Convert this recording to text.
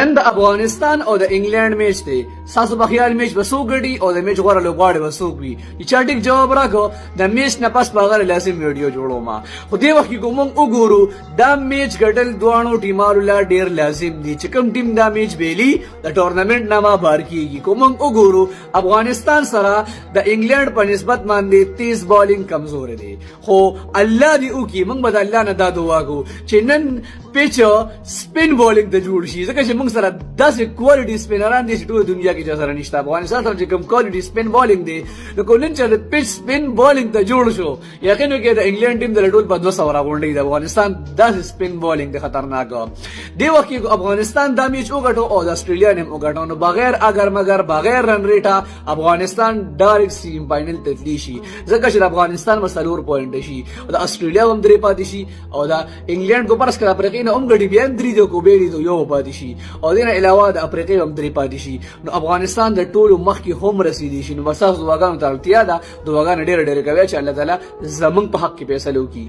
نن د افغانستان او د انګلند میچ دی ساسو په خیال میچ وسو غړي او د میچ غوړه لوغاړي وسو وي چې ټیک جواب راکو د میچ نه پس په غره لازم ویډیو جوړو ما خو دې وخت کې کوم وګورو دا میچ ګټل دوانو ټیمارو لا ډیر لازم دي چې کوم ټیم دا میچ بیلی د ټورنمنت نه ما بار کیږي کوم وګورو افغانستان سره د انګلند په نسبت باندې تیز بالینګ کمزور دي خو الله دې او کی موږ به الله نه دا دعا کو چې نن پیچ سپین بالینګ ته جوړ شي ځکه چې موږ سره داسې کوالټي سپینران دي چې ټول دنیا کې چې سره نشته افغانستان سره چې کوم کوالټي سپین بالینګ دی نو کولن چې د پیچ سپین بالینګ ته جوړ شو یقین وکړئ د انګلند ټیم د ټول په 200 راغونډي د افغانستان داسې سپین بالینګ د خطرناک دی وخت کې افغانستان د میچ وګټو او د استرالیا هم وګټو نو بغیر اگر مگر بغیر رن ریټه افغانستان ډایرکټ سیم فائنل ته تللی شي ځکه چې افغانستان مسلور پوینټ شي او د استرالیا هم درې پاتې شي او د انګلند کو پرس کړه پرې نه هم غړي بیا درې د کو بیري یو پاتې شي او دینه علاوه د افریقا هم درې پاتې شي نو افغانستان د ټولو مخ کې هم رسیدي شي نو بس تاسو دعاګانو ته اړتیا ده دعاګانې ډېر کوي چې الله تعالی زمونږ په حق کې فیصله وکړي